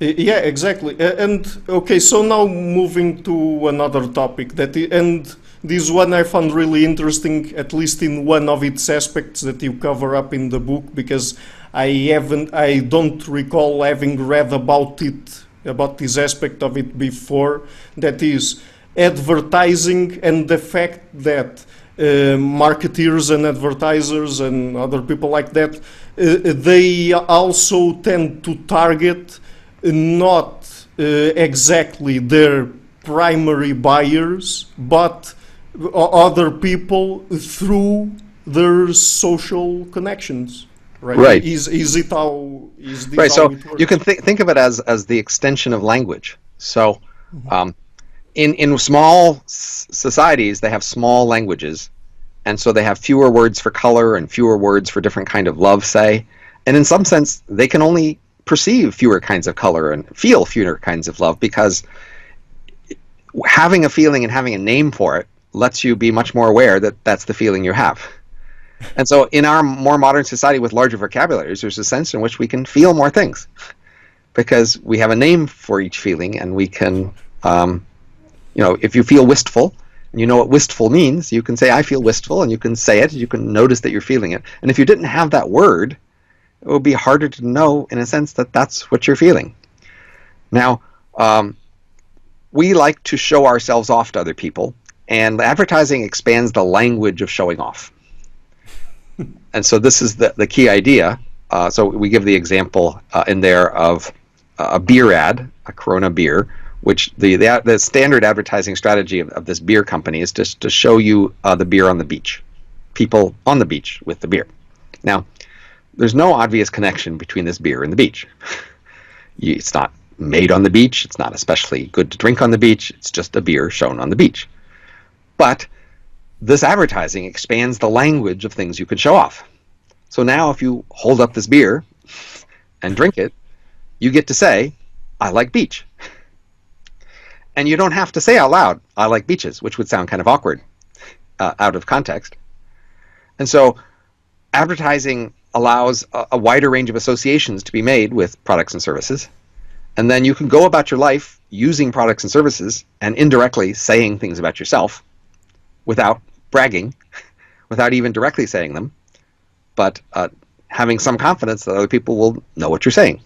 Yeah, exactly. And okay, so now moving to another topic and this one I found really interesting, at least in one of its aspects that you cover up in the book, because I don't recall having read about it, about this aspect of it before. That is advertising and the fact that marketeers and advertisers and other people like that, they also tend to target not exactly their primary buyers, but other people through their social connections. Right? Right. Is it how is this Right. how So it works? you can think of it as the extension of language. So in small societies, they have small languages, and so they have fewer words for color and fewer words for different kind of love, say. And in some sense, they can only perceive fewer kinds of color and feel fewer kinds of love, because having a feeling and having a name for it lets you be much more aware that that's the feeling you have. And so in our more modern society with larger vocabularies, there's a sense in which we can feel more things because we have a name for each feeling, and we can, if you feel wistful, and you know what wistful means, you can say, I feel wistful, and you can say it, you can notice that you're feeling it. And if you didn't have that word, it would be harder to know, in a sense, that that's what you're feeling. Now, we like to show ourselves off to other people, and advertising expands the language of showing off. And so this is the key idea. So we give the example in there of a beer ad, a Corona beer, which the standard advertising strategy of this beer company is just to show you the beer on the beach, people on the beach with the beer. Now, there's no obvious connection between this beer and the beach. It's not made on the beach. It's not especially good to drink on the beach. It's just a beer shown on the beach. But this advertising expands the language of things you could show off. So now if you hold up this beer and drink it, you get to say, I like beach. And you don't have to say out loud, I like beaches, which would sound kind of awkward out of context. And so advertising allows a wider range of associations to be made with products and services. And then you can go about your life using products and services and indirectly saying things about yourself without bragging, without even directly saying them, but having some confidence that other people will know what you're saying.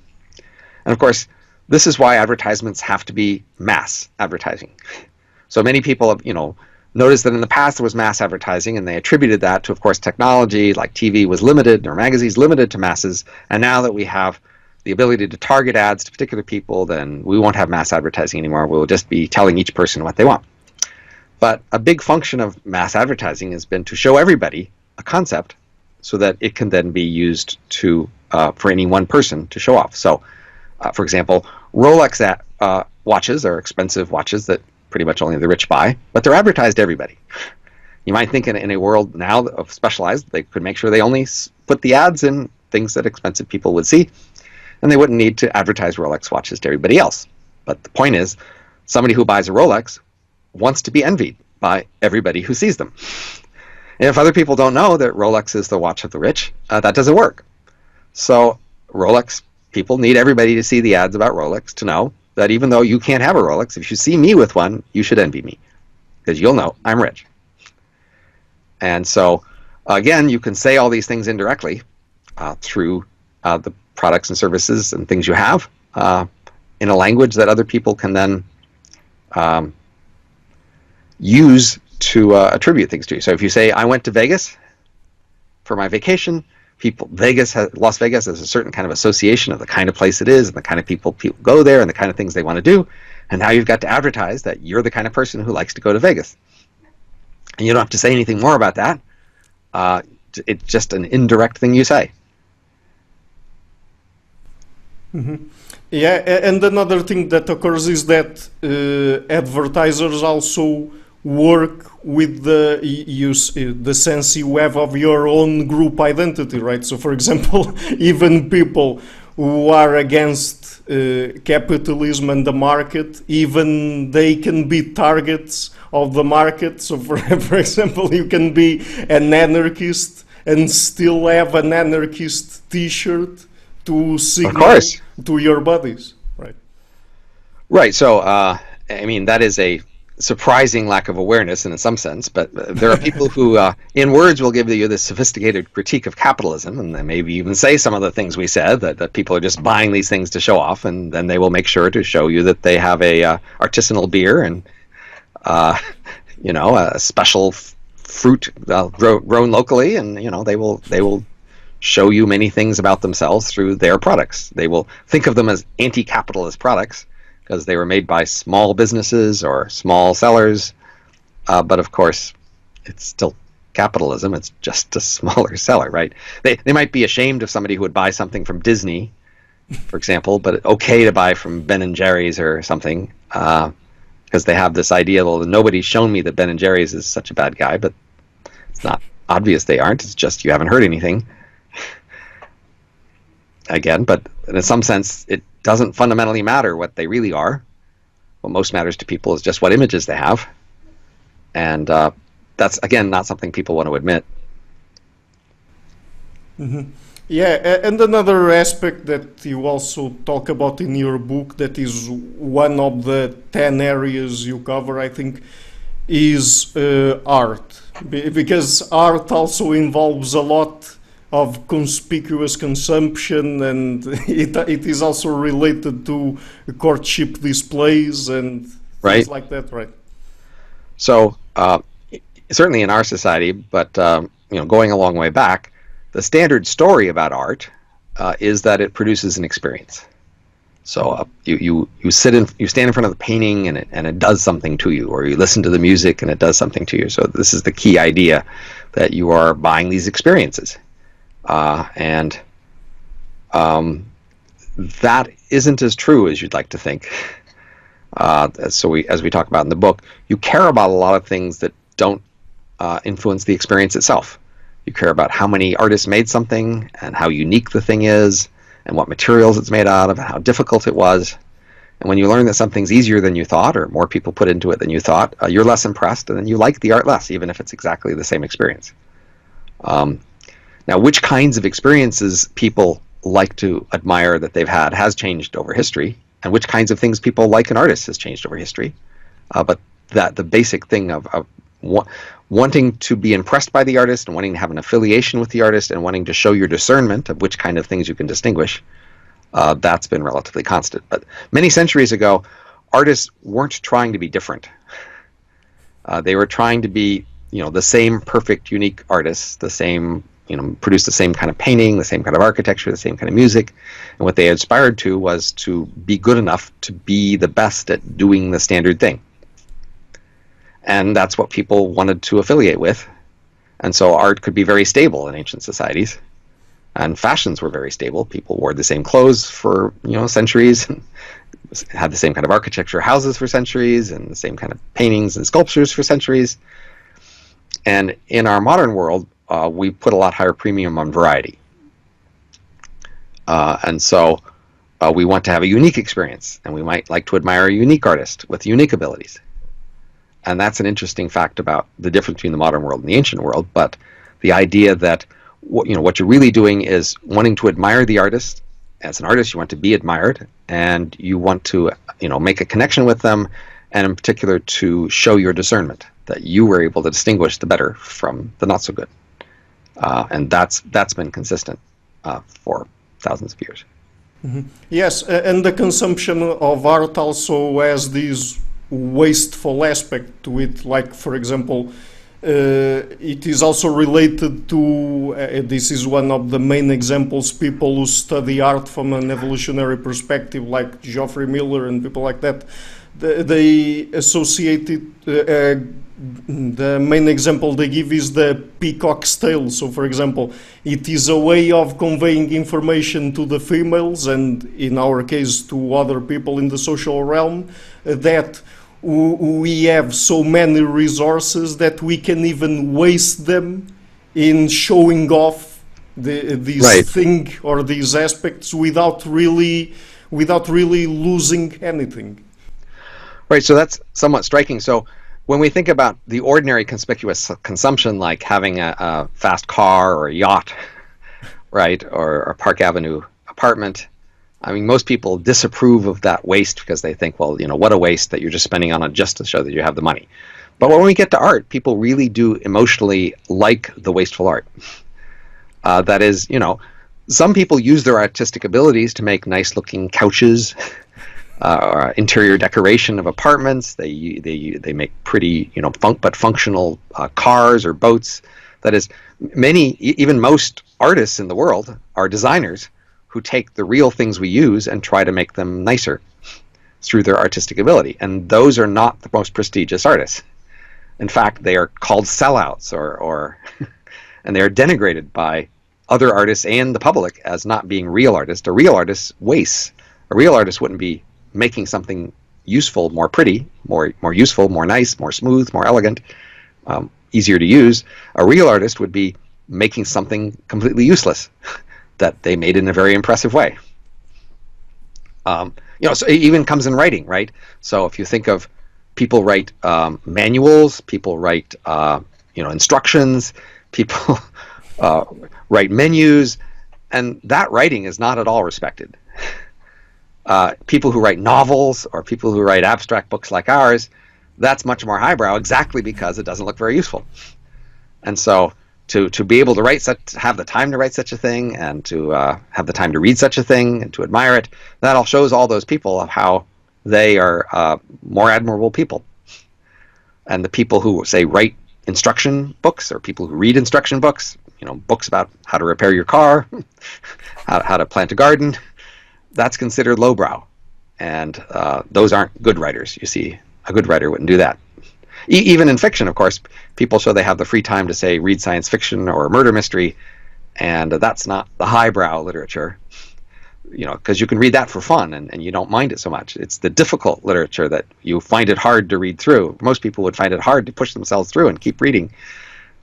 And of course, this is why advertisements have to be mass advertising. So many people have, noticed that in the past there was mass advertising, and they attributed that to, of course, technology, like TV was limited, or magazines limited to masses. And now that we have the ability to target ads to particular people, then we won't have mass advertising anymore. We'll just be telling each person what they want. But a big function of mass advertising has been to show everybody a concept so that it can then be used to for any one person to show off. So, for example, Rolex watches are expensive watches that pretty much only the rich buy, but they're advertised to everybody. You might think in a world now of specialized, they could make sure they only put the ads in things that expensive people would see, and they wouldn't need to advertise Rolex watches to everybody else. But the point is, somebody who buys a Rolex wants to be envied by everybody who sees them. And if other people don't know that Rolex is the watch of the rich, that doesn't work. So Rolex people need everybody to see the ads about Rolex to know that even though you can't have a Rolex, if you see me with one, you should envy me, because you'll know I'm rich. And so, again, you can say all these things indirectly through the products and services and things you have in a language that other people can then use to attribute things to you. So if you say, I went to Vegas for my vacation, Las Vegas has a certain kind of association of the kind of place it is and the kind of people go there and the kind of things they want to do. And now you've got to advertise that you're the kind of person who likes to go to Vegas. And you don't have to say anything more about that. It's just an indirect thing you say. Mm-hmm. Yeah, and another thing that occurs is that advertisers also work with the sense you have of your own group identity, right? So, for example, even people who are against capitalism and the market, even they can be targets of the market. So, for example, you can be an anarchist and still have an anarchist T-shirt to signal to your buddies, right? Right. So, I mean, that is a surprising lack of awareness in some sense, but there are people who, in words, will give you this sophisticated critique of capitalism, and they maybe even say some of the things we said, that people are just buying these things to show off, and then they will make sure to show you that they have a artisanal beer and, you know, a special fruit grown locally, and you know, they will show you many things about themselves through their products. They will think of them as anti-capitalist products because they were made by small businesses or small sellers, but of course, it's still capitalism. It's just a smaller seller, right? They might be ashamed of somebody who would buy something from Disney, for example, but okay to buy from Ben and Jerry's or something, because they have this idea, well, nobody's shown me that Ben and Jerry's is such a bad guy, but it's not obvious they aren't. It's just you haven't heard anything. Again, but in some sense, it doesn't fundamentally matter what they really are. What most matters to people is just what images they have. And that's, again, not something people want to admit. Mm-hmm. Yeah, and another aspect that you also talk about in your book, that is one of the 10 areas you cover, I think, is art. Because art also involves a lot of conspicuous consumption, and it is also related to courtship displays and things like that, right? So certainly in our society, but you know, going a long way back, the standard story about art is that it produces an experience. So you stand in front of the painting and it does something to you, or you listen to the music and it does something to you. So this is the key idea, that you are buying these experiences. And that isn't as true as you'd like to think. So as we talk about in the book, you care about a lot of things that don't influence the experience itself. You care about how many artists made something, and how unique the thing is, and what materials it's made out of, and how difficult it was. And when you learn that something's easier than you thought, or more people put into it than you thought, you're less impressed, and then you like the art less, even if it's exactly the same experience. Now, which kinds of experiences people like to admire that they've had has changed over history, and which kinds of things people like in artists has changed over history. But that the basic thing of wanting to be impressed by the artist, and wanting to have an affiliation with the artist, and wanting to show your discernment of which kind of things you can distinguish, that's been relatively constant. But many centuries ago, artists weren't trying to be different. They were trying to be, you know, the same perfect, unique artists, the same, you know, produce the same kind of painting, the same kind of architecture, the same kind of music. And what they aspired to was to be good enough to be the best at doing the standard thing. And that's what people wanted to affiliate with. And so art could be very stable in ancient societies. And fashions were very stable. People wore the same clothes for, you know, centuries, and had the same kind of architecture houses for centuries, and the same kind of paintings and sculptures for centuries. And in our modern world, we put a lot higher premium on variety. And so we want to have a unique experience, and we might like to admire a unique artist with unique abilities. And that's an interesting fact about the difference between the modern world and the ancient world. But the idea that, you know, what you're really doing is wanting to admire the artist. As an artist, you want to be admired, and you want to, you know, make a connection with them, and in particular to show your discernment, that you were able to distinguish the better from the not so good. And that's been consistent for thousands of years. Mm-hmm. Yes, and the consumption of art also has this wasteful aspect to it. Like, for example, it is also related to, this is one of the main examples, people who study art from an evolutionary perspective, like Geoffrey Miller and people like that, they associate it, the main example they give is the peacock's tail. So, for example, it is a way of conveying information to the females, and in our case to other people in the social realm, that we have so many resources that we can even waste them in showing off this thing or these aspects without really losing anything. Right, so that's somewhat striking. So when we think about the ordinary conspicuous consumption, like having a fast car or a yacht, right, or a Park Avenue apartment, I mean, most people disapprove of that waste because they think, well, you know, what a waste that you're just spending on it just to show that you have the money. But when we get to art, people really do emotionally like the wasteful art. That is, you know, some people use their artistic abilities to make nice-looking couches, or interior decoration of apartments. They make pretty, you know, functional cars or boats. That is, even most artists in the world are designers who take the real things we use and try to make them nicer through their artistic ability. And those are not the most prestigious artists. In fact, they are called sellouts, or and they are denigrated by other artists and the public as not being real artists. A real artist wastes. A real artist wouldn't be making something useful, more pretty, more useful, more nice, more smooth, more elegant, easier to use. A real artist would be making something completely useless that they made in a very impressive way. You know, so it even comes in writing, right? So if you think of people write manuals, people write you know, instructions, people write menus, and that writing is not at all respected. People who write novels or people who write abstract books like ours, that's much more highbrow, exactly because it doesn't look very useful. And so to be able to have the time to write such a thing, and to have the time to read such a thing and to admire it, that all shows all those people of how they are more admirable people. And the people who, say, write instruction books, or people who read instruction books, you know, books about how to repair your car, how to plant a garden, that's considered lowbrow. And those aren't good writers. You see, a good writer wouldn't do that. Even in fiction, of course, people show they have the free time to, say, read science fiction or a murder mystery, and that's not the highbrow literature, you know, because you can read that for fun and you don't mind it so much. It's the difficult literature that you find it hard to read through. Most people would find it hard to push themselves through and keep reading.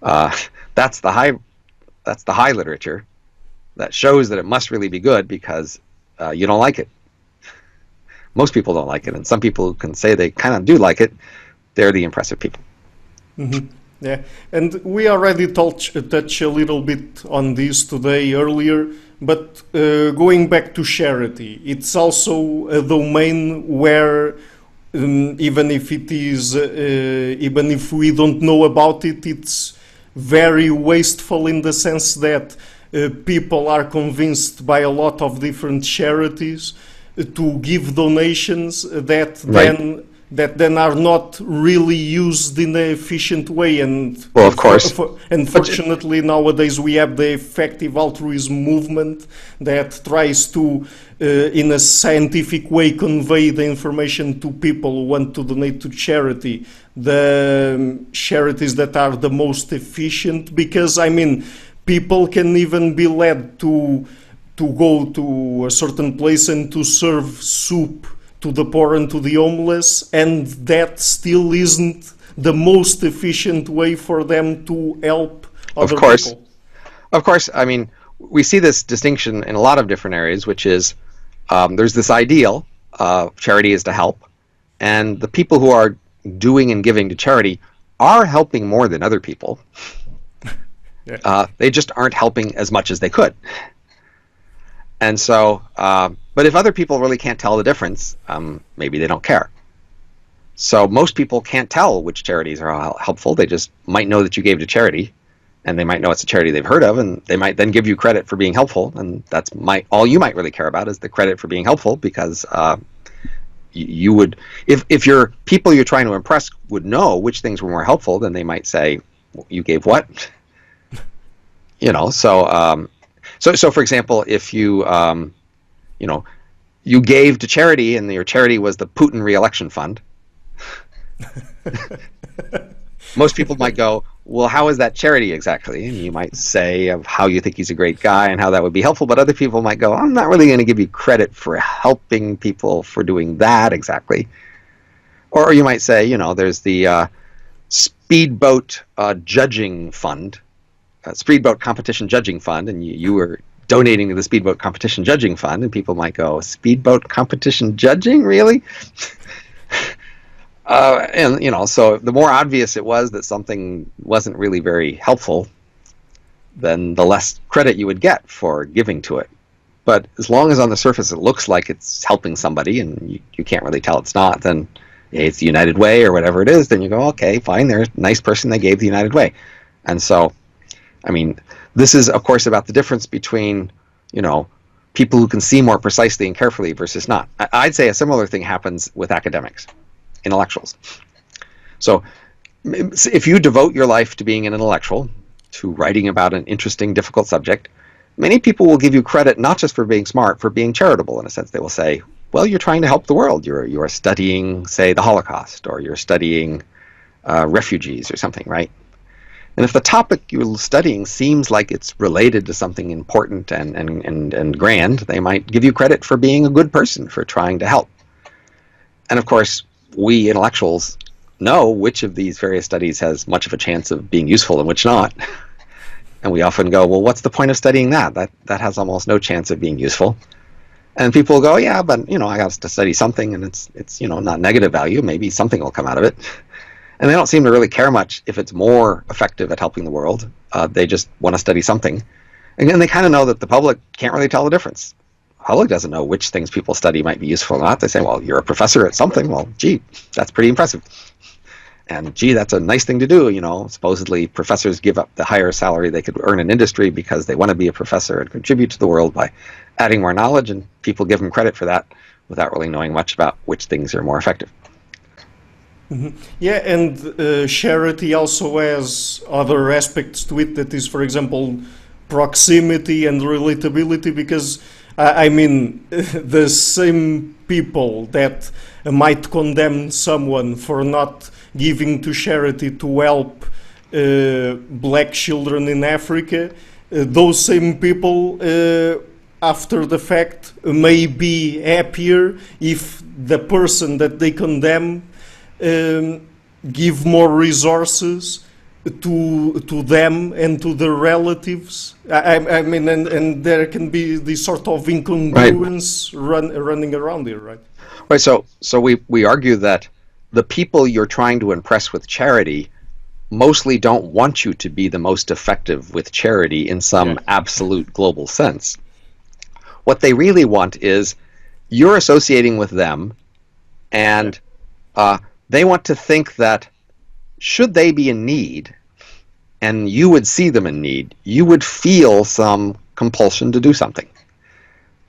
That's the high literature that shows that it must really be good because you don't like it. Most people don't like it, and some people who can say they kind of do like it, they're the impressive people. Mm-hmm. Yeah, and we already touch a little bit on this today earlier, but going back to charity, it's also a domain where even if we don't know about it, it's very wasteful in the sense that people are convinced by a lot of different charities to give donations that Right. then are not really used in an efficient way. And Well, of course. Unfortunately, nowadays we have the effective altruism movement that tries to, in a scientific way, convey the information to people who want to donate to charity, the charities that are the most efficient, because, I mean, people can even be led to go to a certain place and to serve soup to the poor and to the homeless, and that still isn't the most efficient way for them to help other people. Of course, I mean, we see this distinction in a lot of different areas, which is there's this ideal, charity is to help, and the people who are doing and giving to charity are helping more than other people. Yeah. They just aren't helping as much as they could. And so, but if other people really can't tell the difference, maybe they don't care. So most people can't tell which charities are helpful. They just might know that you gave to charity, and they might know it's a charity they've heard of, and they might then give you credit for being helpful, and that's all you might really care about is the credit for being helpful, because you would, if your people you're trying to impress would know which things were more helpful, then they might say, you gave what? You know, so for example, if you you know, you gave to charity and your charity was the Putin re-election fund, most people might go, well, how is that charity exactly? And you might say of how you think he's a great guy and how that would be helpful, but other people might go, I'm not really going to give you credit for helping people for doing that exactly. Or you might say, you know, there's the speedboat judging fund, speedboat competition judging fund, and you were donating to the speedboat competition judging fund, and people might go, speedboat competition judging, really? And you know, so the more obvious it was that something wasn't really very helpful, then the less credit you would get for giving to it. But as long as on the surface it looks like it's helping somebody and you can't really tell it's not, then it's the United Way or whatever it is, then you go, okay, fine, they're a nice person, they gave the United Way. And so, I mean, this is, of course, about the difference between, you know, people who can see more precisely and carefully versus not. I'd say a similar thing happens with academics, intellectuals. So if you devote your life to being an intellectual, to writing about an interesting, difficult subject, many people will give you credit not just for being smart, for being charitable in a sense. They will say, well, you're trying to help the world. You're studying, say, the Holocaust, or you're studying refugees or something, right? And if the topic you're studying seems like it's related to something important and grand, they might give you credit for being a good person, for trying to help. And of course, we intellectuals know which of these various studies has much of a chance of being useful and which not. And we often go, well, what's the point of studying that? That has almost no chance of being useful. And people go, yeah, but, you know, I got to study something, and it's you know, not negative value. Maybe something will come out of it. And they don't seem to really care much if it's more effective at helping the world. They just want to study something. And then they kind of know that the public can't really tell the difference. The public doesn't know which things people study might be useful or not. They say, well, you're a professor at something. Well, gee, that's pretty impressive. And gee, that's a nice thing to do. You know, supposedly professors give up the higher salary they could earn in industry because they want to be a professor and contribute to the world by adding more knowledge, and people give them credit for that without really knowing much about which things are more effective. Mm-hmm. Yeah, and charity also has other aspects to it, that is, for example, proximity and relatability, because I mean, the same people that might condemn someone for not giving to charity to help black children in Africa, those same people after the fact may be happier if the person that they condemn give more resources to them and to their relatives. I mean, and there can be this sort of incongruence running around here, right? Right. So we argue that the people you're trying to impress with charity mostly don't want you to be the most effective with charity in some absolute global sense. What they really want is you're associating with them, and they want to think that should they be in need and you would see them in need, you would feel some compulsion to do something.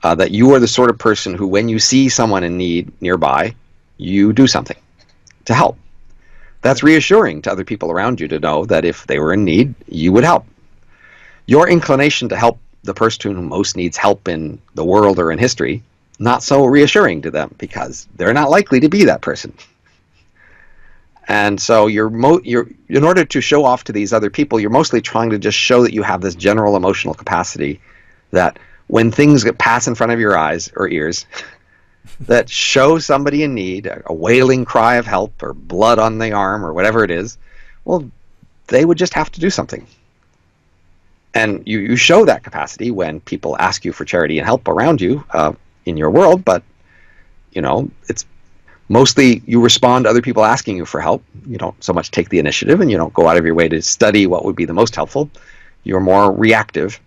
That you are the sort of person who, when you see someone in need nearby, you do something to help. That's reassuring to other people around you to know that if they were in need, you would help. Your inclination to help the person who most needs help in the world or in history, not so reassuring to them, because they're not likely to be that person. And so in order to show off to these other people, you're mostly trying to just show that you have this general emotional capacity, that when things pass in front of your eyes or ears that show somebody in need, a wailing cry of help or blood on the arm or whatever it is, well, they would just have to do something. And you show that capacity when people ask you for charity and help around you in your world, but, you know, it's mostly you respond to other people asking you for help. You don't so much take the initiative, and you don't go out of your way to study what would be the most helpful. You're more reactive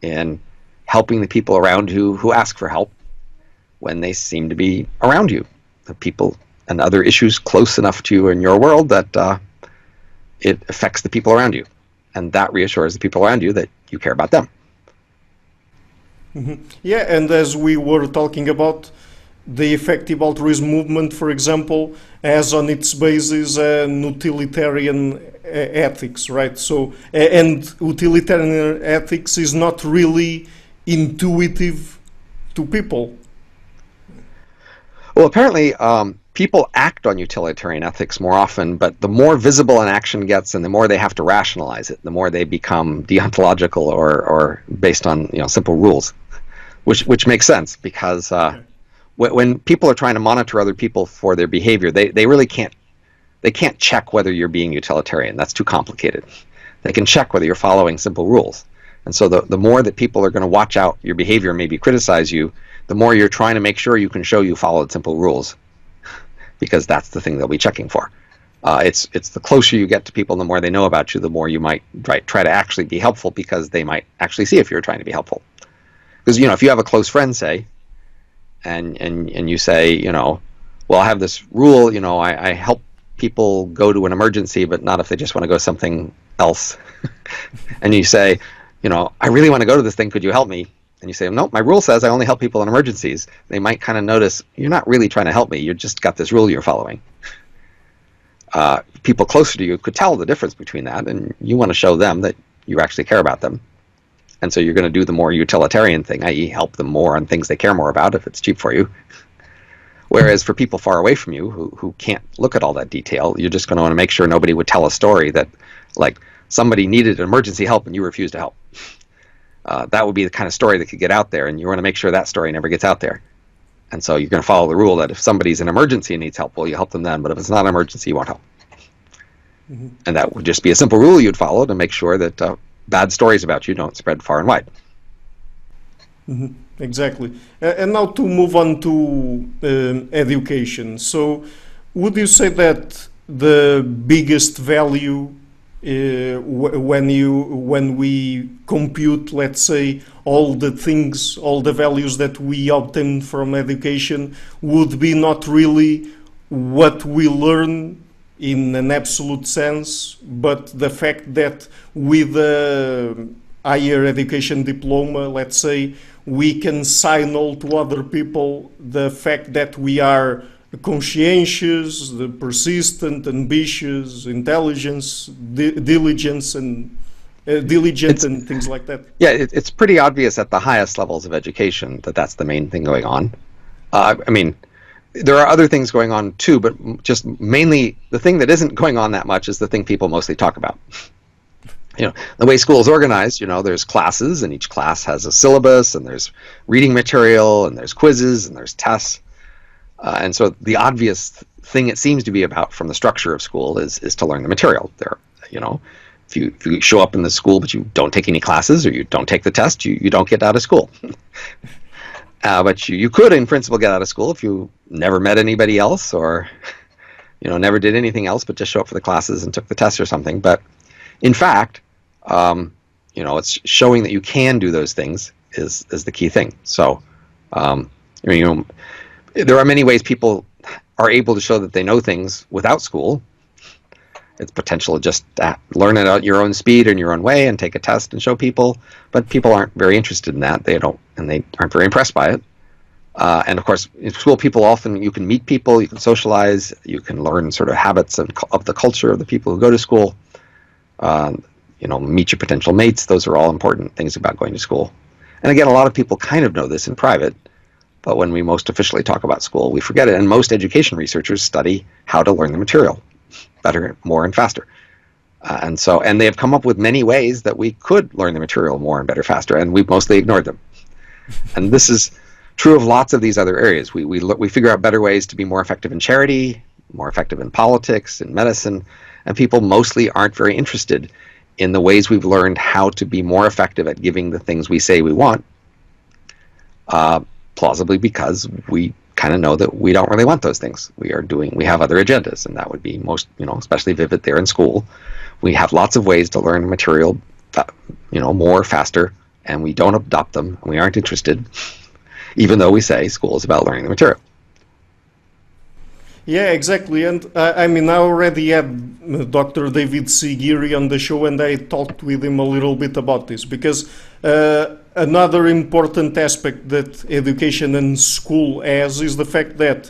in helping the people around you who ask for help when they seem to be around you, the people and other issues close enough to you in your world that it affects the people around you. And that reassures the people around you that you care about them. Mm-hmm. Yeah, and as we were talking about, the effective altruism movement, for example, has on its basis an utilitarian ethics, right? So, and utilitarian ethics is not really intuitive to people. Well, apparently people act on utilitarian ethics more often, but the more visible an action gets and the more they have to rationalize it, the more they become deontological or based on, you know, simple rules, which makes sense, because when people are trying to monitor other people for their behavior, they really can't check whether you're being utilitarian. That's too complicated. They can check whether you're following simple rules. And so the more that people are going to watch out your behavior, maybe criticize you, the more you're trying to make sure you can show you followed simple rules, because that's the thing they'll be checking for. It's the closer you get to people, the more they know about you, the more you might try to actually be helpful, because they might actually see if you're trying to be helpful. Because, you know, if you have a close friend, say, and you say, you know, well, I have this rule, you know, I help people go to an emergency, but not if they just want to go something else. And you say, you know, I really want to go to this thing, could you help me? And you say, no, my rule says I only help people in emergencies. They might kind of notice, you're not really trying to help me, you just got this rule you're following. People closer to you could tell the difference between that, and you want to show them that you actually care about them. And so you're going to do the more utilitarian thing, i.e. help them more on things they care more about if it's cheap for you. Whereas for people far away from you who can't look at all that detail, you're just going to want to make sure nobody would tell a story that, like, somebody needed emergency help and you refused to help. That would be the kind of story that could get out there, and you want to make sure that story never gets out there. And so you're going to follow the rule that if somebody's in emergency and needs help, well, you help them then, but if it's not an emergency, you won't help. Mm-hmm. And that would just be a simple rule you'd follow to make sure that bad stories about you don't spread far and wide. Mm-hmm. Exactly. And now to move on to education. So would you say that the biggest value when we compute, let's say, all the things, all the values that we obtain from education would be not really what we learn in an absolute sense, but the fact that with a higher education diploma, let's say, we can signal to other people the fact that we are conscientious, the persistent, ambitious, intelligence, diligence, and diligent, and things like that. Yeah, it's pretty obvious at the highest levels of education that that's the main thing going on. I mean, there are other things going on too, but just mainly the thing that isn't going on that much is the thing people mostly talk about. You know, the way school is organized, you know, there's classes, and each class has a syllabus, and there's reading material, and there's quizzes, and there's tests. And so the obvious thing it seems to be about from the structure of school is to learn the material. There, you know, if you show up in the school but you don't take any classes or you don't take the test, you don't get out of school. But you could, in principle, get out of school if you never met anybody else, or, you know, never did anything else but just show up for the classes and took the test or something. But in fact, you know, it's showing that you can do those things is the key thing. So, you know, there are many ways people are able to show that they know things without school. It's potential to just learn it at your own speed and your own way and take a test and show people, but people aren't very interested in that. They aren't very impressed by it. And of course, in school, people often, you can meet people, you can socialize, you can learn sort of habits of the culture of the people who go to school. You know, meet your potential mates. Those are all important things about going to school. And again, a lot of people kind of know this in private, but when we most officially talk about school, we forget it. And most education researchers study how to learn the material better, more, and faster. And they have come up with many ways that we could learn the material more and better, faster, and we've mostly ignored them. And this is true of lots of these other areas. We figure out better ways to be more effective in charity, more effective in politics, in medicine, and people mostly aren't very interested in the ways we've learned how to be more effective at giving the things we say we want, plausibly because we kind of know that we don't really want those things. We have other agendas, and that would be most, you know, especially vivid there in school. We have lots of ways to learn material, you know, more, faster, and we don't adopt them, and we aren't interested, even though we say school is about learning the material. Yeah, exactly. And I mean, I already had Dr. David C. Geary on the show, and I talked with him a little bit about this, because another important aspect that education and school has is the fact that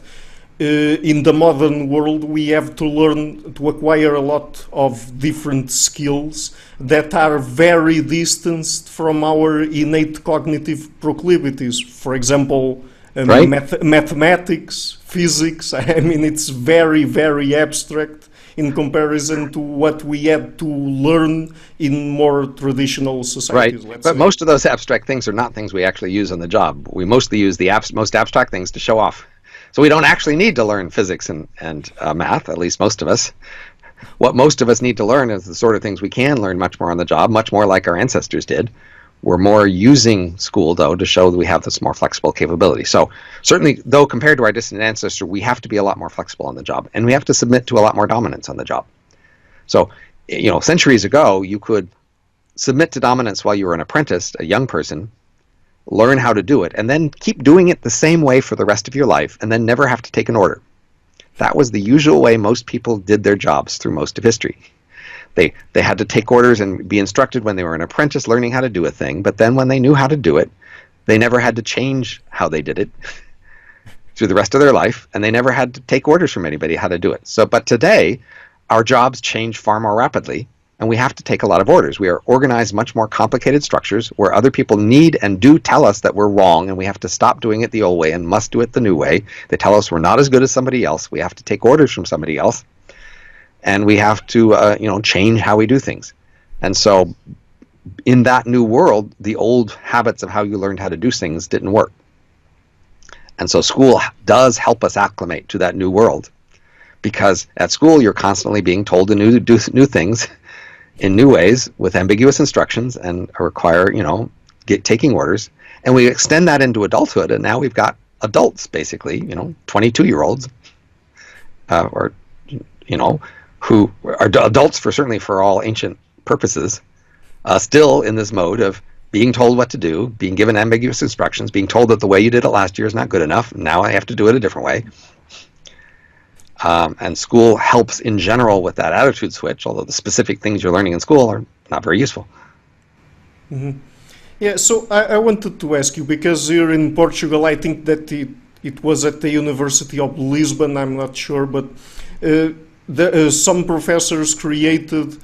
in the modern world we have to learn to acquire a lot of different skills that are very distanced from our innate cognitive proclivities. For example, right? Mathematics, physics. I mean, it's very, very abstract in comparison to what we had to learn in more traditional societies. Right, but most of those abstract things are not things we actually use on the job. We mostly use the most abstract things to show off. So we don't actually need to learn physics and math, at least most of us. What most of us need to learn is the sort of things we can learn much more on the job, much more like our ancestors did. We're more using school, though, to show that we have this more flexible capability. So certainly, though, compared to our distant ancestor, we have to be a lot more flexible on the job, and we have to submit to a lot more dominance on the job. So, you know, centuries ago, you could submit to dominance while you were an apprentice, a young person, learn how to do it, and then keep doing it the same way for the rest of your life, and then never have to take an order. That was the usual way most people did their jobs through most of history. They had to take orders and be instructed when they were an apprentice learning how to do a thing, but then when they knew how to do it, they never had to change how they did it through the rest of their life, and they never had to take orders from anybody how to do it. So, but today, our jobs change far more rapidly, and we have to take a lot of orders. We are organized much more complicated structures where other people need and do tell us that we're wrong, and we have to stop doing it the old way and must do it the new way. They tell us we're not as good as somebody else. We have to take orders from somebody else, and we have to change how we do things. And so in that new world, the old habits of how you learned how to do things didn't work. And so school does help us acclimate to that new world, because at school you're constantly being told to do new things in new ways with ambiguous instructions and require, taking orders. And we extend that into adulthood, and now we've got adults, basically, 22-year-olds, who are adults certainly for all ancient purposes, still in this mode of being told what to do, being given ambiguous instructions, being told that the way you did it last year is not good enough, now I have to do it a different way. And school helps in general with that attitude switch, although the specific things you're learning in school are not very useful. Mm-hmm. Yeah, so I wanted to ask you, because here in Portugal, I think that it was at the University of Lisbon, I'm not sure, but some professors created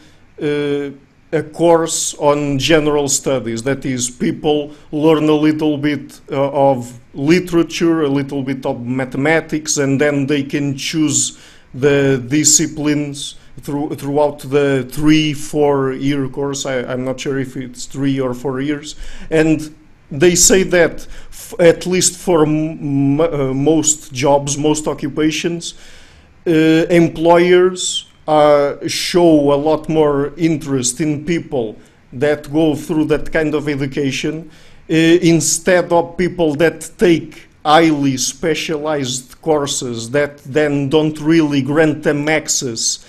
a course on general studies. That is, people learn a little bit of literature, a little bit of mathematics, and then they can choose the disciplines throughout the 3-4 year course. I'm not sure if it's 3 or 4 years. And they say that at least for most jobs, most occupations, employers show a lot more interest in people that go through that kind of education instead of people that take highly specialized courses that then don't really grant them access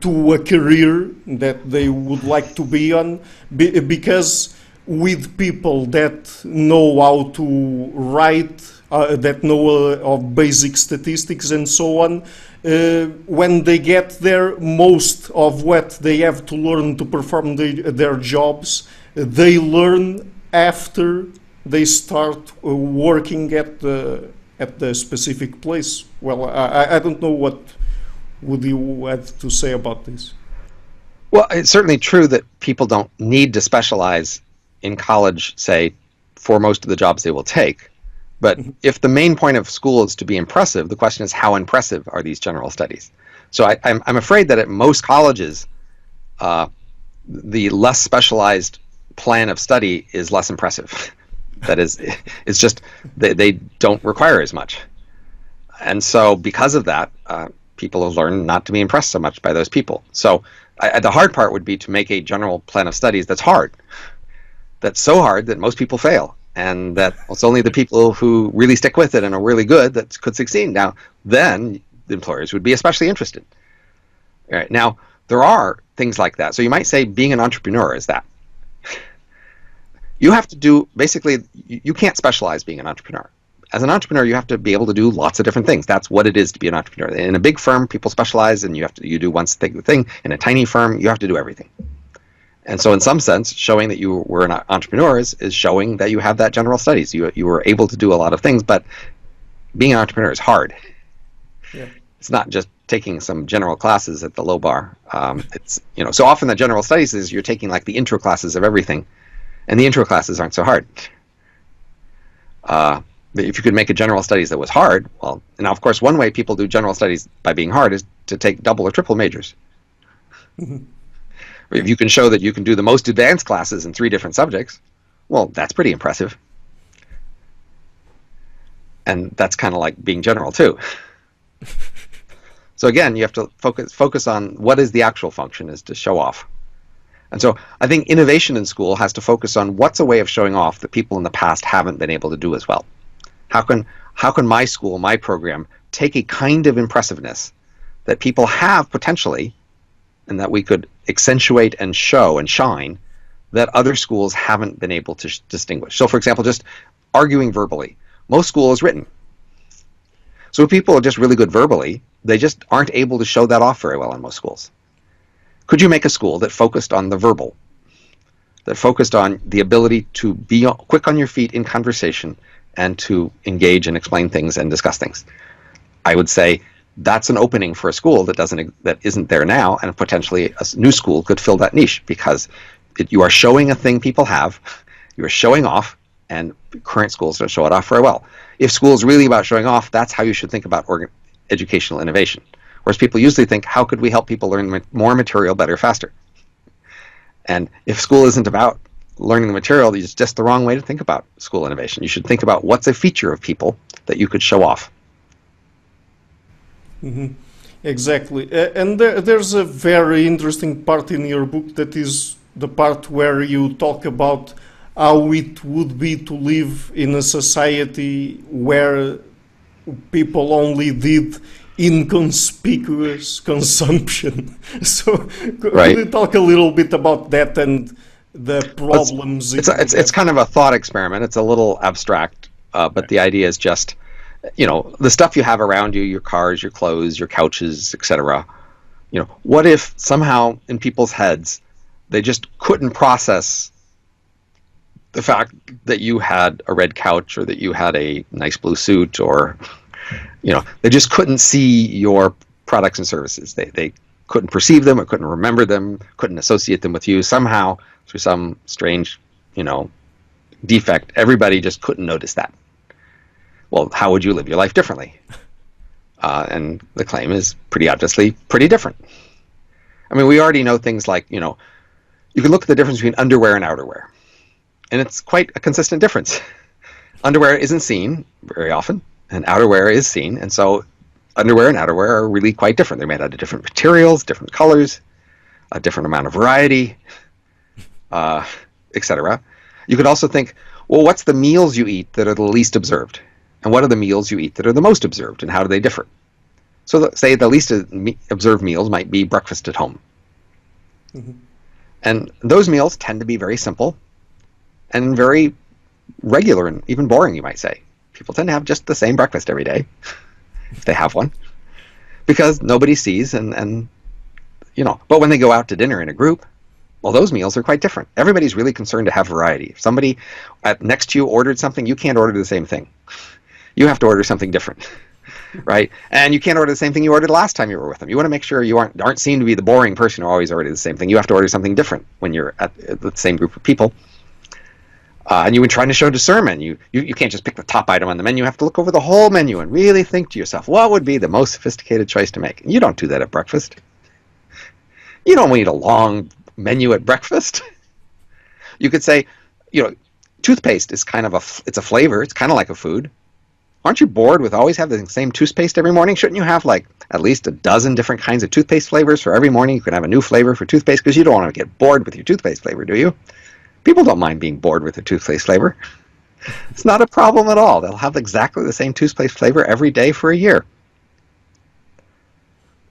to a career that they would like to be on, because with people that know how to write, that know of basic statistics and so on, when they get there, most of what they have to learn to perform their jobs, they learn after they start working at the specific place. Well, I don't know what would you have to say about this. Well, it's certainly true that people don't need to specialize in college, say, for most of the jobs they will take. But if the main point of school is to be impressive, the question is, how impressive are these general studies? So I'm afraid that at most colleges, the less specialized plan of study is less impressive. That is, it's just they don't require as much. And so because of that, people have learned not to be impressed so much by those people. So the hard part would be to make a general plan of studies that's hard. That's so hard that most people fail. And that it's only the people who really stick with it and are really good that could succeed. Now, then the employers would be especially interested. All right. Now, there are things like that. So you might say being an entrepreneur is that. You have to do, basically, you can't specialize being an entrepreneur. As an entrepreneur, you have to be able to do lots of different things. That's what it is to be an entrepreneur. In a big firm, people specialize, and you do one thing. In a tiny firm, you have to do everything. And so in some sense, showing that you were an entrepreneur is showing that you have that general studies. You were able to do a lot of things, but being an entrepreneur is hard. Yeah. It's not just taking some general classes at the low bar. It's so often the general studies is you're taking like the intro classes of everything, and the intro classes aren't so hard. But if you could make a general studies that was hard, well, and of course one way people do general studies by being hard is to take double or triple majors. If you can show that you can do the most advanced classes in 3 different subjects, well, that's pretty impressive. And that's kind of like being general too. So again, you have to focus on what is the actual function, is to show off. And so I think innovation in school has to focus on what's a way of showing off that people in the past haven't been able to do as well. How can my school, my program, take a kind of impressiveness that people have potentially, and that we could accentuate and show and shine, that other schools haven't been able to distinguish. So for example, just arguing verbally. Most school is written. So if people are just really good verbally, they just aren't able to show that off very well in most schools. Could you make a school that focused on the verbal, that focused on the ability to be quick on your feet in conversation and to engage and explain things and discuss things? I would say that's an opening for a school that isn't there now, and potentially a new school could fill that niche, because you are showing a thing people have, you are showing off, and current schools don't show it off very well. If school is really about showing off, that's how you should think about educational innovation. Whereas people usually think, how could we help people learn more material better, faster? And if school isn't about learning the material, it's just the wrong way to think about school innovation. You should think about what's a feature of people that you could show off. Mm-hmm. Exactly. And there's a very interesting part in your book that is the part where you talk about how it would be to live in a society where people only did inconspicuous consumption. So could you talk a little bit about that and the problems? It's kind of a thought experiment. It's a little abstract, but the idea is just, you know, the stuff you have around you, your cars, your clothes, your couches, etc. You know, what if somehow in people's heads they just couldn't process the fact that you had a red couch, or that you had a nice blue suit, or, you know, they just couldn't see your products and services. They couldn't perceive them, or couldn't remember them, couldn't associate them with you. Somehow, through some strange, you know, defect, everybody just couldn't notice that. Well, how would you live your life differently? And the claim is pretty obviously pretty different. I mean, we already know things like, you know, you can look at the difference between underwear and outerwear, and it's quite a consistent difference. Underwear isn't seen very often, and outerwear is seen, and so underwear and outerwear are really quite different. They're made out of different materials, different colors, a different amount of variety, etc. You could also think, well, what's the meals you eat that are the least observed? And what are the meals you eat that are the most observed, and how do they differ? So say the least observed meals might be breakfast at home. Mm-hmm. And those meals tend to be very simple and very regular and even boring, you might say. People tend to have just the same breakfast every day, if they have one, because nobody sees, and you know. But when they go out to dinner in a group, well, those meals are quite different. Everybody's really concerned to have variety. If somebody next to you ordered something, you can't order the same thing. You have to order something different, right? And you can't order the same thing you ordered last time you were with them. You want to make sure you aren't seen to be the boring person who always orders the same thing. You have to order something different when you're at the same group of people. And you've been trying to show discernment. You can't just pick the top item on the menu. You have to look over the whole menu and really think to yourself, what would be the most sophisticated choice to make? And you don't do that at breakfast. You don't need a long menu at breakfast. You could say, you know, toothpaste is kind of it's a flavor. It's kind of like a food. Aren't you bored with always having the same toothpaste every morning? Shouldn't you have like at least a dozen different kinds of toothpaste flavors for every morning? You can have a new flavor for toothpaste, because you don't want to get bored with your toothpaste flavor, do you? People don't mind being bored with their toothpaste flavor. It's not a problem at all. They'll have exactly the same toothpaste flavor every day for a year.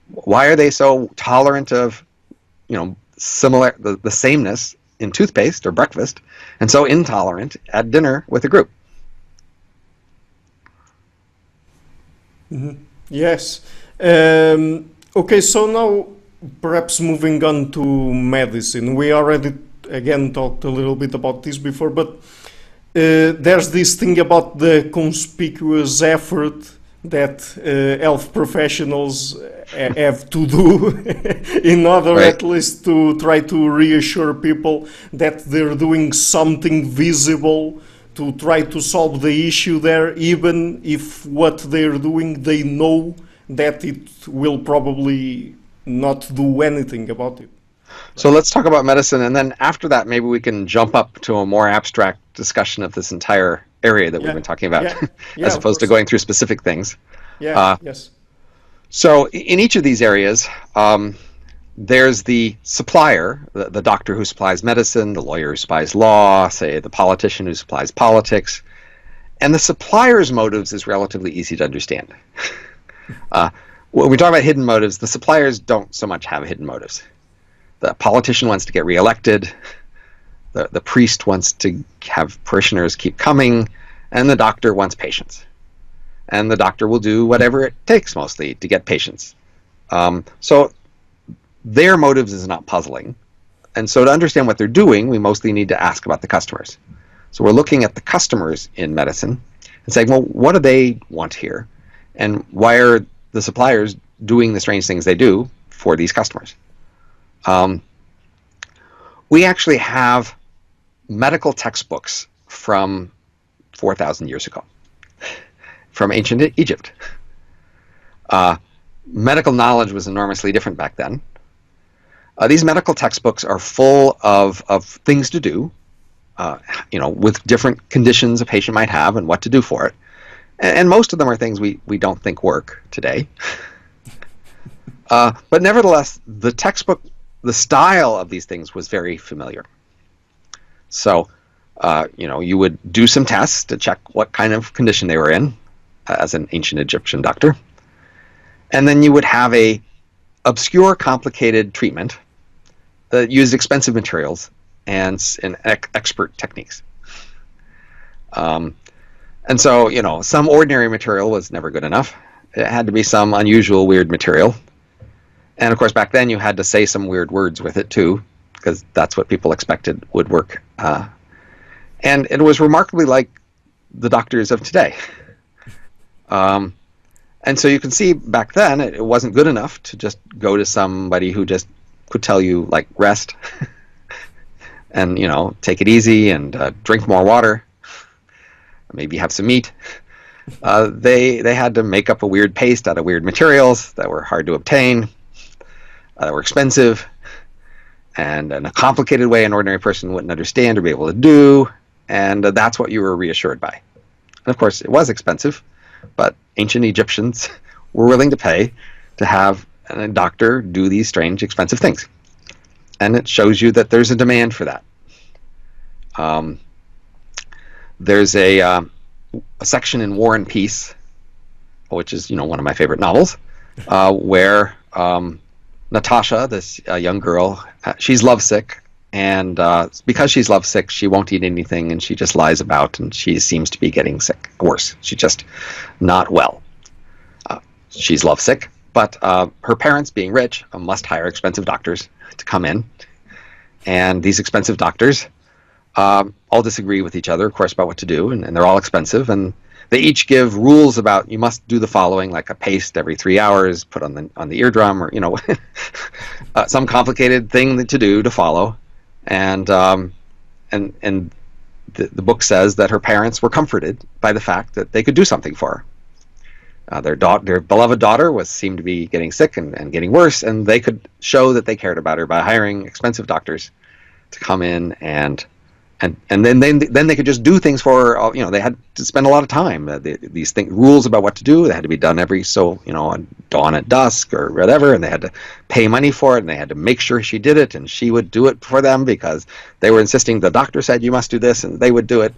Why are they so tolerant of, you know, the sameness in toothpaste or breakfast, and so intolerant at dinner with a group? Mm-hmm. Yes. Okay, so now perhaps moving on to medicine. We already again talked a little bit about this before, but there's this thing about the conspicuous effort that health professionals have to do in order at least to try to reassure people that they're doing something visible to try to solve the issue there, even if what they're doing, they know that it will probably not do anything about it. So let's talk about medicine, and then after that, maybe we can jump up to a more abstract discussion of this entire area that we've been talking about, as opposed to going through specific things. Yes. So in each of these areas, there's the supplier, the doctor who supplies medicine, the lawyer who supplies law, say the politician who supplies politics, and the supplier's motives is relatively easy to understand. When we talk about hidden motives, the suppliers don't so much have hidden motives. The politician wants to get reelected. the priest wants to have parishioners keep coming, and the doctor wants patients. And the doctor will do whatever it takes mostly to get patients. So their motives is not puzzling. And so to understand what they're doing, we mostly need to ask about the customers. So we're looking at the customers in medicine and saying, well, what do they want here? And why are the suppliers doing the strange things they do for these customers? We actually have medical textbooks from 4,000 years ago, from ancient Egypt. Medical knowledge was enormously different back then. These medical textbooks are full of things to do, with different conditions a patient might have and what to do for it. And most of them are things we don't think work today. But nevertheless, the textbook, the style of these things was very familiar. So, you would do some tests to check what kind of condition they were in as an ancient Egyptian doctor. And then you would have a obscure, complicated treatment that used expensive materials and expert techniques. And so, some ordinary material was never good enough. It had to be some unusual, weird material. And of course, back then you had to say some weird words with it too, because that's what people expected would work. And it was remarkably like the doctors of today. And so you can see back then it wasn't good enough to just go to somebody who just could tell you, like, rest and, take it easy and drink more water, maybe have some meat. They had to make up a weird paste out of weird materials that were hard to obtain, that were expensive, and in a complicated way an ordinary person wouldn't understand or be able to do, and that's what you were reassured by. And of course, it was expensive, but ancient Egyptians were willing to pay to have a doctor do these strange, expensive things. And it shows you that there's a demand for that. There's a section in War and Peace, which is, one of my favorite novels, where Natasha, this young girl, she's lovesick, and because she's lovesick, she won't eat anything, and she just lies about, and she seems to be getting sick, worse. She's just not well. She's lovesick, but her parents, being rich, must hire expensive doctors to come in, and these expensive doctors all disagree with each other, of course, about what to do, and they're all expensive, and they each give rules about, you must do the following, like a paste every 3 hours, put on the eardrum, or some complicated thing to do, to follow. And the book says that her parents were comforted by the fact that they could do something for her. Their beloved daughter seemed to be getting sick and getting worse, and they could show that they cared about her by hiring expensive doctors to come in and then they could just do things for her. They had to spend a lot of time. These rules about what to do, they had to be done every dawn at dusk or whatever, and they had to pay money for it, and they had to make sure she did it, and she would do it for them because they were insisting the doctor said you must do this, and they would do it.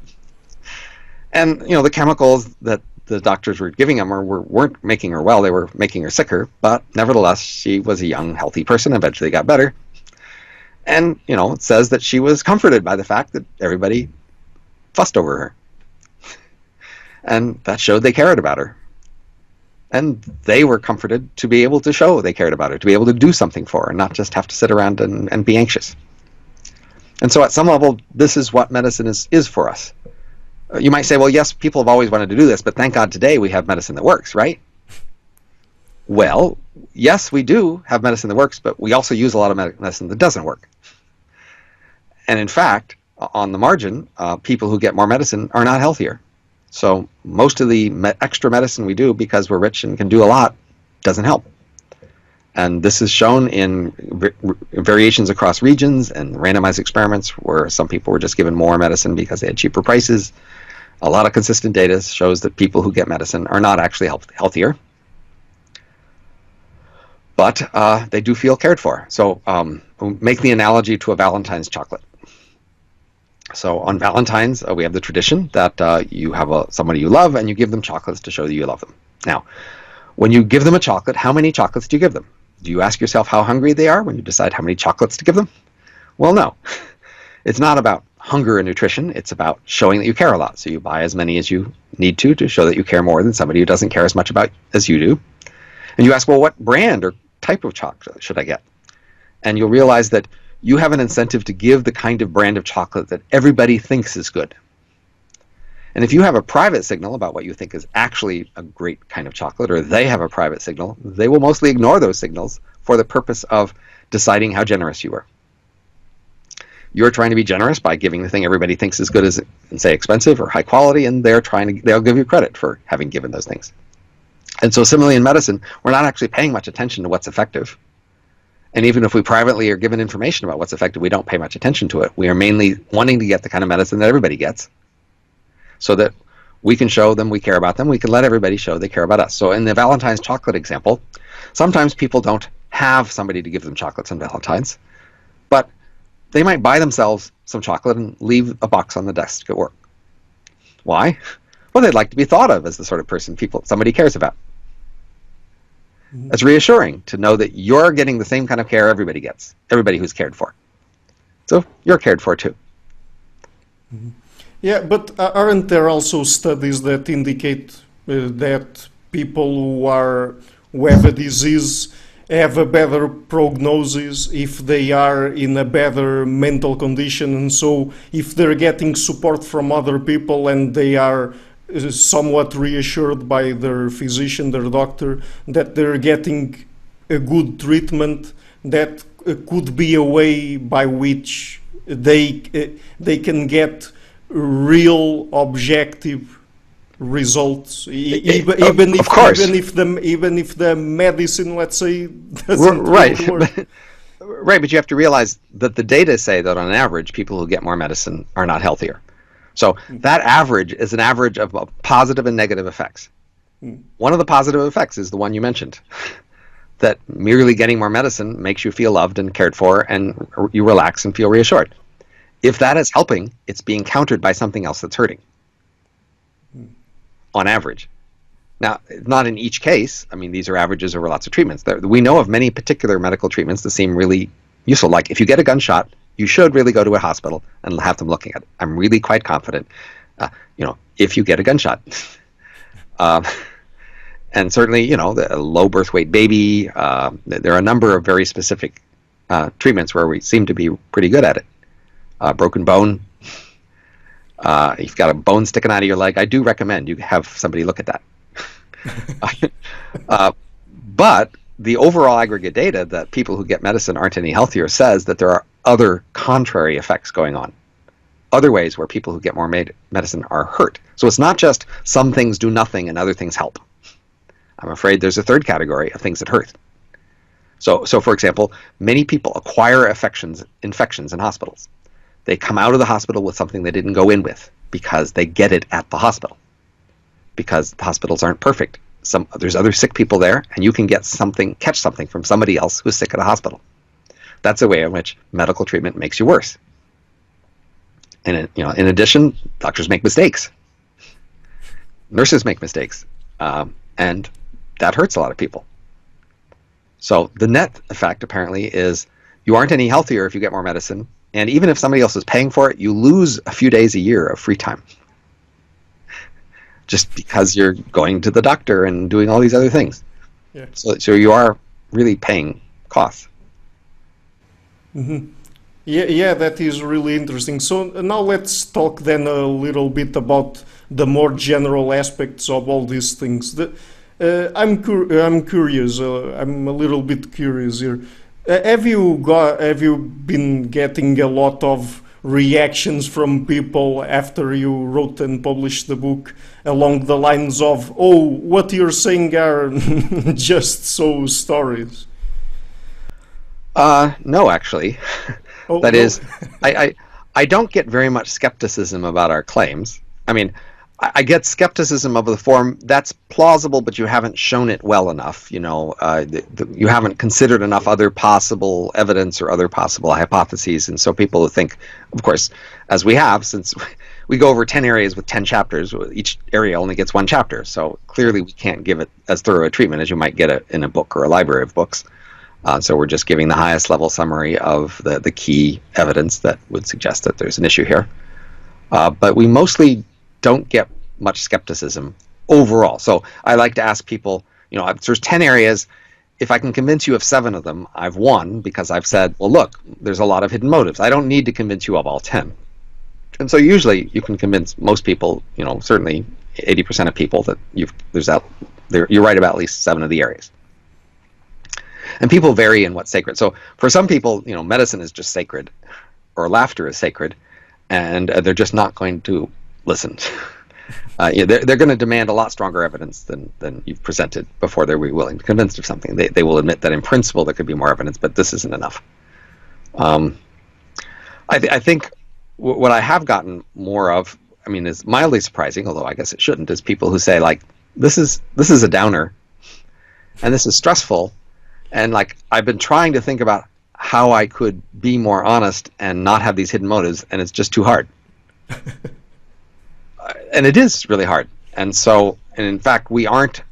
And the chemicals that the doctors were giving them weren't making her well, they were making her sicker, but nevertheless she was a young, healthy person, eventually got better. And, it says that she was comforted by the fact that everybody fussed over her. And that showed they cared about her. And they were comforted to be able to show they cared about her, to be able to do something for her, not just have to sit around and be anxious. And so at some level, this is what medicine is for us. You might say, well, yes, people have always wanted to do this, but thank God today we have medicine that works, right? Well, yes, we do have medicine that works, but we also use a lot of medicine that doesn't work. And in fact, on the margin, people who get more medicine are not healthier. So most of the extra medicine we do because we're rich and can do a lot doesn't help. And this is shown in variations across regions and randomized experiments where some people were just given more medicine because they had cheaper prices. A lot of consistent data shows that people who get medicine are not actually healthier. But they do feel cared for. So make the analogy to a Valentine's chocolate. So on Valentine's, we have the tradition that you have somebody you love and you give them chocolates to show that you love them. Now, when you give them a chocolate, how many chocolates do you give them? Do you ask yourself how hungry they are when you decide how many chocolates to give them? Well, no. It's not about hunger and nutrition. It's about showing that you care a lot. So you buy as many as you need to show that you care more than somebody who doesn't care as much about as you do. And you ask, well, what brand or type of chocolate should I get? And you'll realize that you have an incentive to give the kind of brand of chocolate that everybody thinks is good. And if you have a private signal about what you think is actually a great kind of chocolate, or they have a private signal, they will mostly ignore those signals for the purpose of deciding how generous you are. You're trying to be generous by giving the thing everybody thinks is good as, say, expensive or high quality, and they'll give you credit for having given those things. And so similarly in medicine, we're not actually paying much attention to what's effective. And even if we privately are given information about what's effective, we don't pay much attention to it. We are mainly wanting to get the kind of medicine that everybody gets, so that we can show them we care about them. We can let everybody show they care about us. So in the Valentine's chocolate example, sometimes people don't have somebody to give them chocolates on Valentine's, but they might buy themselves some chocolate and leave a box on the desk at work. Why? Well, they'd like to be thought of as the sort of person somebody cares about. It's reassuring to know that you're getting the same kind of care everybody gets, everybody who's cared for. So you're cared for too. Yeah, but aren't there also studies that indicate that people who have a disease have a better prognosis if they are in a better mental condition, and so if they're getting support from other people and they are somewhat reassured by their physician, their doctor, that they're getting a good treatment, that could be a way by which they can get real objective results, even if the medicine, let's say, doesn't work. Right, but you have to realize that the data say that on average, people who get more medicine are not healthier. So that average is an average of positive and negative effects. One of the positive effects is the one you mentioned, that merely getting more medicine makes you feel loved and cared for, and you relax and feel reassured. If that is helping, it's being countered by something else that's hurting, on average. Now, not in each case. I mean, these are averages over lots of treatments. We know of many particular medical treatments that seem really useful. Like if you get a gunshot, you should really go to a hospital and have them looking at it. I'm really quite confident, if you get a gunshot. And certainly, the low birth weight baby, there are a number of very specific treatments where we seem to be pretty good at it. Broken bone, if you've got a bone sticking out of your leg, I do recommend you have somebody look at that. But the overall aggregate data that people who get medicine aren't any healthier says that there are other contrary effects going on, other ways where people who get more medicine are hurt. So it's not just some things do nothing and other things help. I'm afraid there's a third category of things that hurt. So for example, many people acquire infections in hospitals. They come out of the hospital with something they didn't go in with because they get it at the hospital, because the hospitals aren't perfect. There's other sick people there, and you can catch something from somebody else who's sick at a hospital. That's a way in which medical treatment makes you worse. And in addition, doctors make mistakes, nurses make mistakes, and that hurts a lot of people. So the net effect apparently is you aren't any healthier if you get more medicine, and even if somebody else is paying for it, you lose a few days a year of free time, just because you're going to the doctor and doing all these other things. Yeah. So you are really paying costs. Mm-hmm. Yeah, that is really interesting. So now let's talk then a little bit about the more general aspects of all these things. I'm curious. I'm a little bit curious here. Have you been getting a lot of reactions from people after you wrote and published the book along the lines of, "Oh, what you're saying are just so stories"? No, actually. Oh, that no. is, I don't get very much skepticism about our claims. I mean, I get skepticism of the form, that's plausible, but you haven't shown it well enough. You haven't considered enough other possible evidence or other possible hypotheses. And so people think, of course, as we have, since we go over 10 areas with 10 chapters, each area only gets one chapter. So clearly we can't give it as thorough a treatment as you might get in a book or a library of books. So we're just giving the highest level summary of the key evidence that would suggest that there's an issue here. But we mostly don't get much skepticism overall. So I like to ask people, you know, there's 10 areas. If I can convince you of 7 of them, I've won, because I've said, well, look, there's a lot of hidden motives. I don't need to convince you of all 10. And so usually you can convince most people, you know, certainly 80% of people that you're right about at least 7 of the areas. And people vary in what's sacred. So for some people, you know, medicine is just sacred, or laughter is sacred, and they're just not going to listen. They're going to demand a lot stronger evidence than you've presented before they're willing to be convinced of something. They will admit that in principle there could be more evidence, but this isn't enough. I think what I have gotten more of, I mean, is mildly surprising, although I guess it shouldn't, is people who say, like, this is a downer, and this is stressful, and like I've been trying to think about how I could be more honest and not have these hidden motives, and it's just too hard. And it is really hard. And so, and in fact, we aren't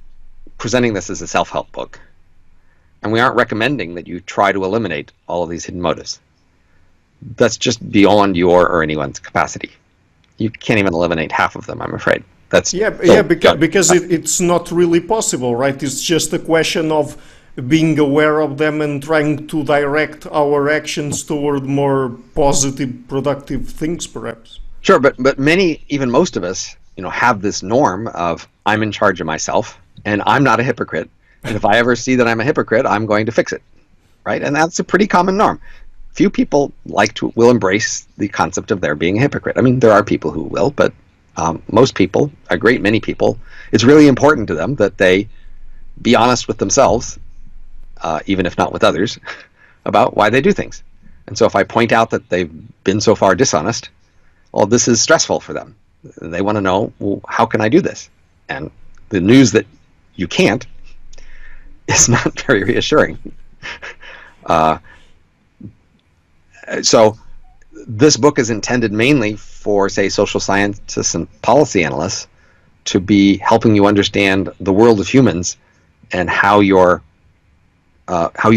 presenting this as a self-help book, and we aren't recommending that you try to eliminate all of these hidden motives. That's just beyond your or anyone's capacity. You can't even eliminate half of them, I'm afraid. That's because it's not really possible, right? It's just a question of being aware of them and trying to direct our actions toward more positive, productive things, perhaps. Sure, but many, even most of us, you know, have this norm of, I'm in charge of myself, and I'm not a hypocrite, and if I ever see that I'm a hypocrite, I'm going to fix it, right? And that's a pretty common norm. Few people will embrace the concept of there being a hypocrite. I mean, there are people who will, but most people, a great many people, it's really important to them that they be honest with themselves, even if not with others, about why they do things. And so if I point out that they've been so far dishonest, well, this is stressful for them. They want to know, well, how can I do this? And the news that you can't is not very reassuring. So this book is intended mainly for, say, social scientists and policy analysts to be helping you understand the world of humans and how you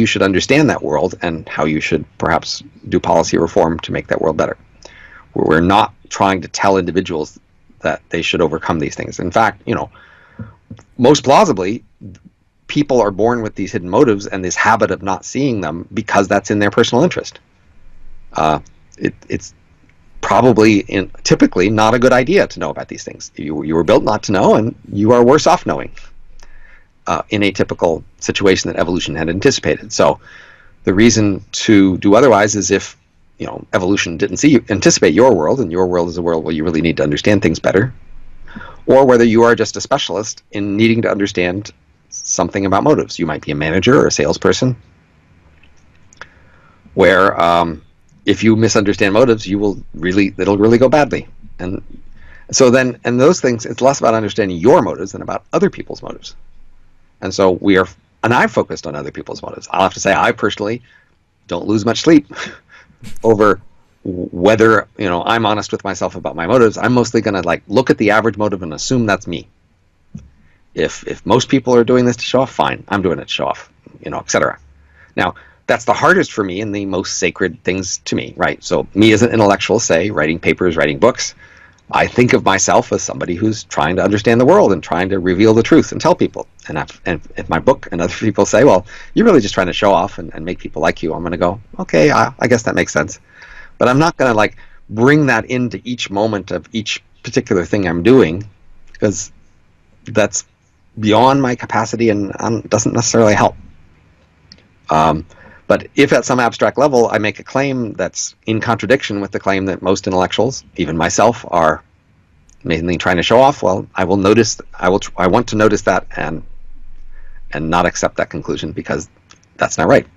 should understand that world and how you should perhaps do policy reform to make that world better. We're not trying to tell individuals that they should overcome these things. In fact, you know, most plausibly, people are born with these hidden motives and this habit of not seeing them because that's in their personal interest. It's probably typically not a good idea to know about these things. You were built not to know, and you are worse off knowing in a typical situation that evolution had anticipated. So the reason to do otherwise is if, you know, evolution didn't anticipate your world, and your world is a world where you really need to understand things better, or whether you are just a specialist in needing to understand something about motives. You might be a manager or a salesperson, where if you misunderstand motives, it'll really go badly. And so then, and those things, it's less about understanding your motives than about other people's motives. And so I've focused on other people's motives. I'll have to say, I personally don't lose much sleep over whether, you know, I'm honest with myself about my motives. I'm mostly going to like look at the average motive and assume that's me. If most people are doing this to show off, fine, I'm doing it to show off, you know, etc. Now, that's the hardest for me and the most sacred things to me, right? So me as an intellectual, say, writing papers, writing books, I think of myself as somebody who's trying to understand the world and trying to reveal the truth and tell people. And if my book and other people say, well, you're really just trying to show off and make people like you, I'm going to go, okay, I guess that makes sense. But I'm not going to like bring that into each moment of each particular thing I'm doing, because that's beyond my capacity and doesn't necessarily help. But if at some abstract level I make a claim that's in contradiction with the claim that most intellectuals, even myself, are mainly trying to show off, well, I want to notice that and not accept that conclusion, because that's not right.